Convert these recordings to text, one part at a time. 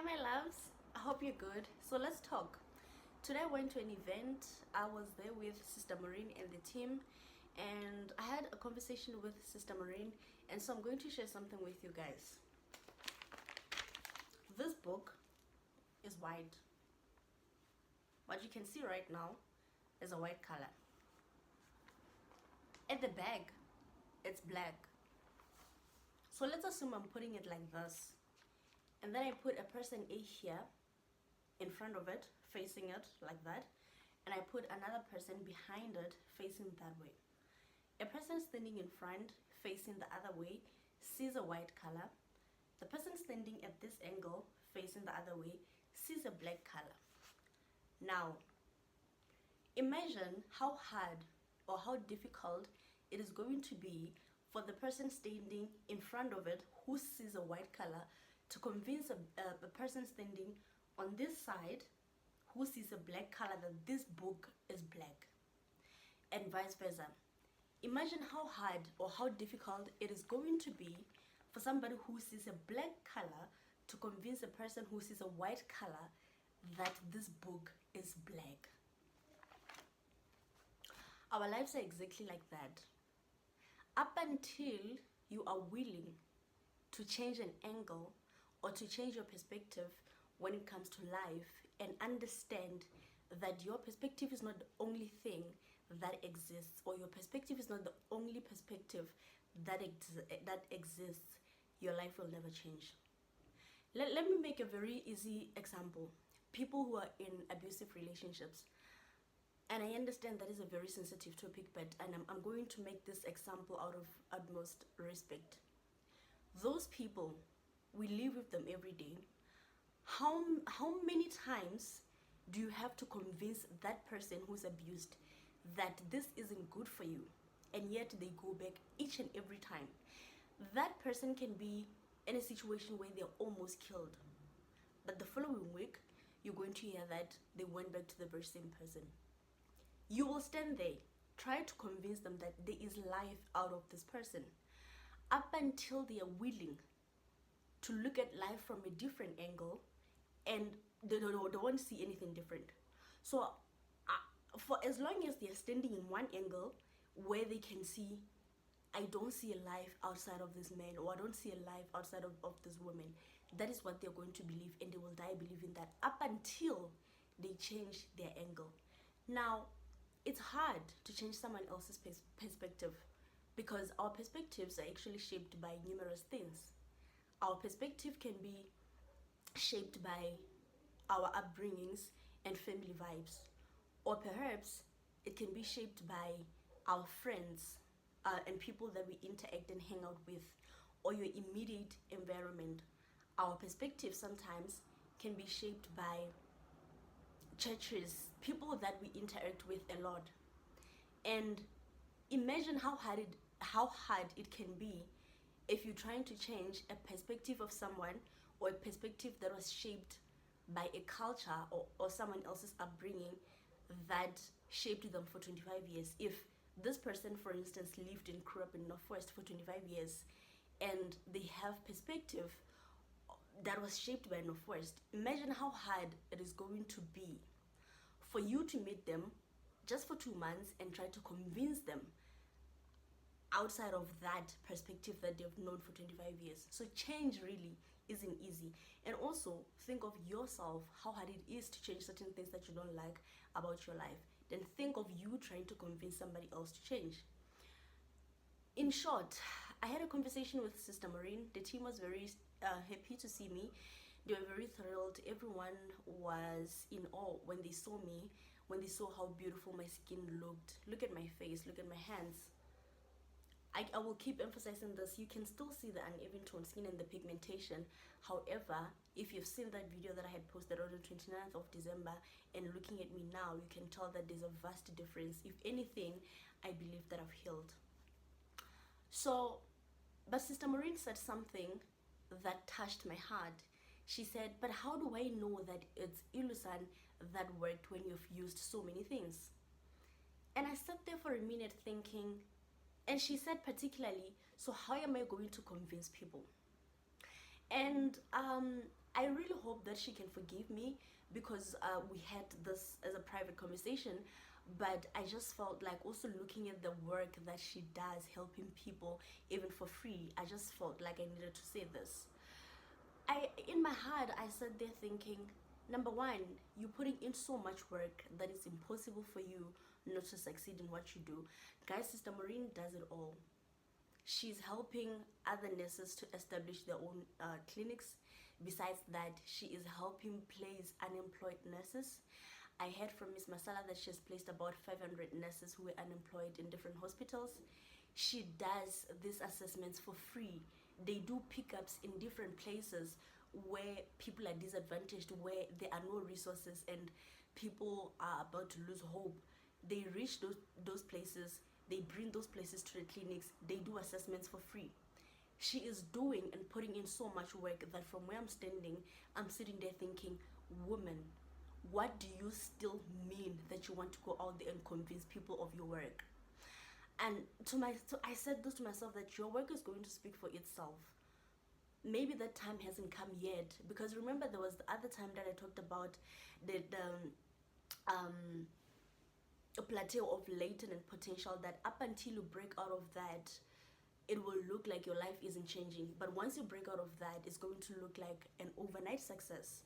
my loves. I hope you're good. So let's talk. Today I went to an event. I was there with Sister Maureen and the team, and I had a conversation with Sister Maureen, and so I'm going to share something with you guys. This book is white. What you can see right now is a white color. At the back, it's black. So let's assume I'm putting it like this. And then I put a person A here in front of it, facing it like that. And I put another person behind it, facing that way. A person standing in front, facing the other way, sees a white color. The person standing at this angle, facing the other way, sees a black color. Now, imagine how hard or how difficult it is going to be for the person standing in front of it who sees a white color to convince a person standing on this side who sees a black color that this book is black, and vice versa. Imagine how hard or how difficult it is going to be for somebody who sees a black color to convince a person who sees a white color that this book is black. Our lives are exactly like that. Up until you are willing to change an angle or to change your perspective when it comes to life and understand that your perspective is not the only thing that exists, or your perspective is not the only perspective that exists, your life will never change. Let me make a very easy example. People who are in abusive relationships. And I understand that is a very sensitive topic, but I'm going to make this example out of utmost respect. Those people, we live with them every day. How many times do you have to convince that person who's abused that this isn't good for you, and yet they go back each and every time? That person can be in a situation where they're almost killed, but the following week you're going to hear that they went back to the very same person. You will stand there, try to convince them that there is life out of this person, up until they are willing to look at life from a different angle, and they don't see anything different. So for as long as they're standing in one angle where they can see, I don't see a life outside of this man, or I don't see a life outside of this woman, that is what they're going to believe, and they will die believing that up until they change their angle. Now, it's hard to change someone else's perspective, because our perspectives are actually shaped by numerous things. Our perspective can be shaped by our upbringings and family vibes, or perhaps it can be shaped by our friends and people that we interact and hang out with, or your immediate environment. Our perspective sometimes can be shaped by churches, people that we interact with a lot. And imagine how hard it can be if you're trying to change a perspective of someone, or a perspective that was shaped by a culture or someone else's upbringing that shaped them for 25 years. If this person, for instance, lived and grew up in Northwest for 25 years, and they have perspective that was shaped by Northwest, imagine how hard it is going to be for you to meet them just for 2 months and try to convince them outside of that perspective that they've known for 25 years. So change really isn't easy. And also think of yourself, how hard it is to change certain things that you don't like about your life. Then think of you trying to convince somebody else to change. In short, I had a conversation with Sister Maureen. The team was very happy to see me. They were very thrilled. Everyone was in awe when they saw me, when they saw how beautiful my skin looked. Look at my face, look at my hands. I will keep emphasizing this. You can still see the uneven toned skin and the pigmentation. However, if you've seen that video that I had posted on the 29th of December and looking at me now, you can tell that there's a vast difference. If anything, I believe that I've healed. So, but Sister Maureen said something that touched my heart. She said, but how do I know that it's Ilusan that worked when you've used so many things? And I sat there for a minute thinking, and she said particularly, so how am I going to convince people? And I really hope that she can forgive me, because we had this as a private conversation. But I just felt like, also looking at the work that she does helping people even for free, I just felt like I needed to say this. In my heart, I sat there thinking, number one, you're putting in so much work that it's impossible for you not to succeed in what you do. Guys, Sister Maureen does it all. She's helping other nurses to establish their own clinics. Besides that, she is helping place unemployed nurses. I heard from Miss Masala that she has placed about 500 nurses who were unemployed in different hospitals. She does these assessments for free. They do pickups in different places where people are disadvantaged, where there are no resources and people are about to lose hope. They reach those places, they bring those places to the clinics, they do assessments for free. She is doing and putting in so much work that from where I'm standing, I'm sitting there thinking, woman, what do you still mean that you want to go out there and convince people of your work? And I said this to myself, that your work is going to speak for itself. Maybe that time hasn't come yet, because remember there was the other time that I talked about the a plateau of latent and potential, that up until you break out of that, it will look like your life isn't changing. But once you break out of that, it's going to look like an overnight success.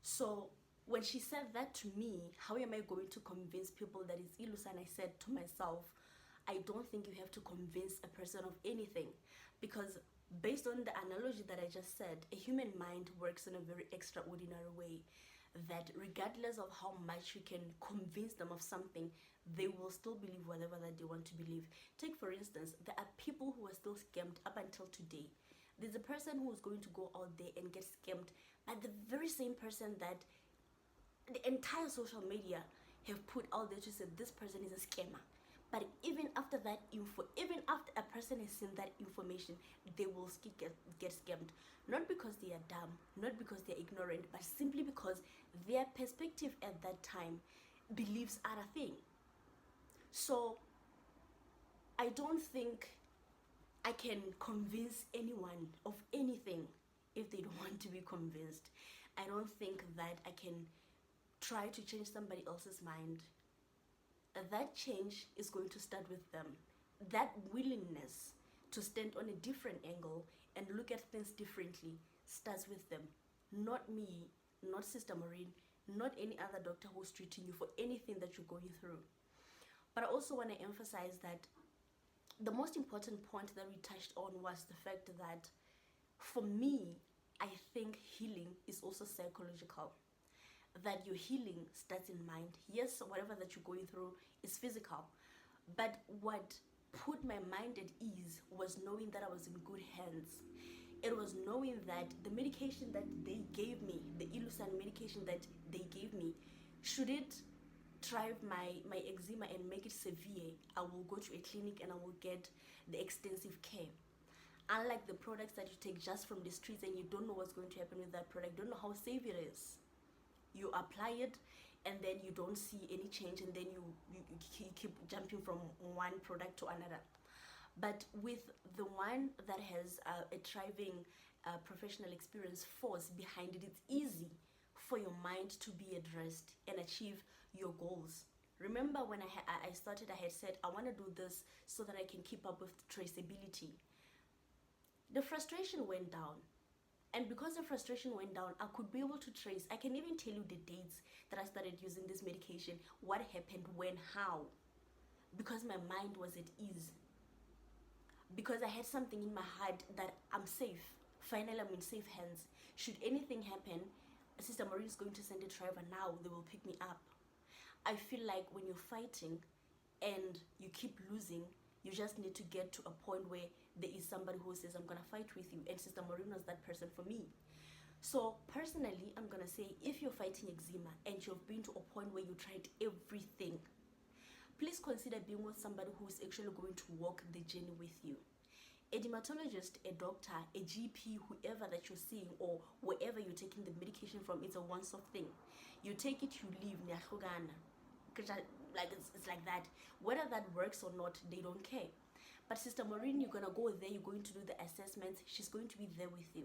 So when she said that to me, how am I going to convince people that it's illusion? I said to myself, I don't think you have to convince a person of anything, because based on the analogy that I just said, a human mind works in a very extraordinary way, that regardless of how much you can convince them of something, they will still believe whatever that they want to believe. Take for instance, there are people who are still scammed up until today. There's a person who is going to go out there and get scammed by the very same person that the entire social media have put out there to say this person is a scammer. But even after that info, even after a person has seen that information, they will still get scammed. Not because they are dumb, not because they're ignorant, but simply because their perspective at that time believes other thing. So I don't think I can convince anyone of anything if they don't want to be convinced. I don't think that I can try to change somebody else's mind. That change is going to start with them. That willingness to stand on a different angle and look at things differently starts with them. Not me, not Sister Maureen, not any other doctor who's treating you for anything that you're going through. But I also want to emphasize that the most important point that we touched on was the fact that for me, I think healing is also psychological. That your healing starts in mind. Yes, whatever that you're going through is physical, but what put my mind at ease was knowing that I was in good hands. It was knowing that the medication that they gave me, the Illusan medication that they gave me, should it drive my eczema and make it severe, I will go to a clinic and I will get the extensive care. Unlike the products that you take just from the streets and you don't know what's going to happen with that product, don't know how safe it is. You apply it and then you don't see any change, and then you keep jumping from one product to another. But with the one that has a thriving professional experience force behind it, it's easy for your mind to be addressed and achieve your goals. Remember when I started, I had said I want to do this so that I can keep up with traceability. The frustration went down. And because the frustration went down, I could be able to trace. I can even tell you the dates that I started using this medication, what happened, when, how. Because my mind was at ease. Because I had something in my heart that I'm safe. Finally, I'm in safe hands. Should anything happen, Sister Maureen is going to send a driver now. They will pick me up. I feel like when you're fighting and you keep losing, you just need to get to a point where there is somebody who says, I'm going to fight with you. And Sister Maureen was that person for me. So personally, I'm going to say, if you're fighting eczema and you've been to a point where you tried everything, please consider being with somebody who's actually going to walk the journey with you. A dermatologist, a doctor, a GP, whoever that you're seeing or wherever you're taking the medication from, it's a once-off thing. You take it, you leave. Like it's like that. Whether that works or not, they don't care. But Sister Maureen, you're gonna go there, you're going to do the assessments, she's going to be there with you.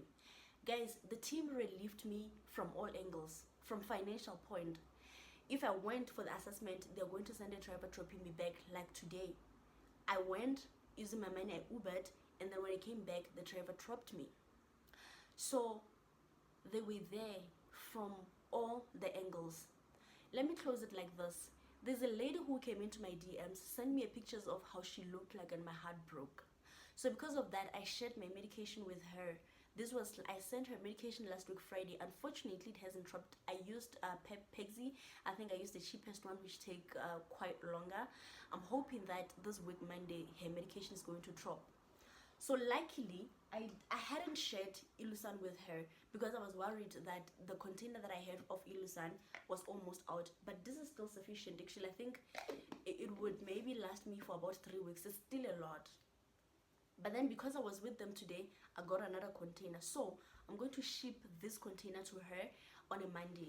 Guys, the team relieved me from all angles. From financial point, if I went for the assessment, they're going to send a driver dropping me back. Like today, I went using my money, I Ubered, and then when I came back, the driver dropped me. So they were there from all the angles. Let me close it like this. There's a lady who came into my DMs, sent me pictures of how she looked like, and my heart broke. So because of that, I shared my medication with her. I sent her medication last week Friday. Unfortunately, it hasn't dropped. I used Pexi. I think I used the cheapest one, which take quite longer. I'm hoping that this week Monday her medication is going to drop. So luckily, I hadn't shared Ilusan with her because I was worried that the container that I had of Ilusan was almost out. But this is still sufficient. Actually, I think it would maybe last me for about 3 weeks. It's still a lot. But then because I was with them today, I got another container. So I'm going to ship this container to her on a Monday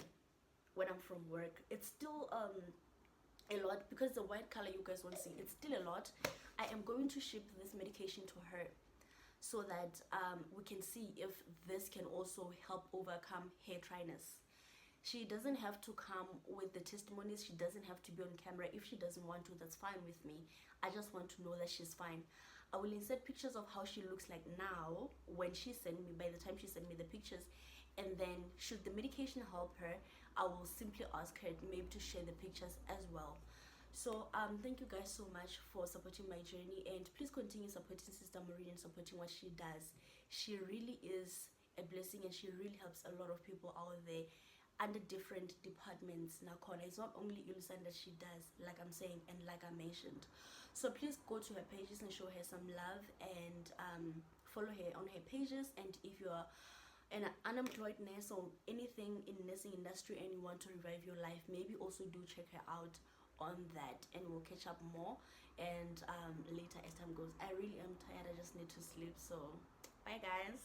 when I'm from work. It's still a lot because the white color you guys won't see. It's still a lot. I am going to ship this medication to her so that we can see if this can also help overcome hair dryness. She doesn't have to come with the testimonies. She doesn't have to be on camera. If she doesn't want to, that's fine with me. I just want to know that she's fine. I will insert pictures of how she looks like now when she sent me, by the time she sent me the pictures. And then should the medication help her, I will simply ask her maybe to share the pictures as well. So thank you guys so much for supporting my journey, and please continue supporting Sister Maureen and supporting what she does. She really is a blessing, and she really helps a lot of people out there under different departments. Nakhona, it's not only Ilusan that she does, like I'm saying and like I mentioned. So please go to her pages and show her some love, and follow her on her pages. And if you're an unemployed nurse or anything in nursing industry and you want to revive your life, maybe also do check her out on that, and we'll catch up more and later as time goes. I really am tired. I just need to sleep. So bye guys.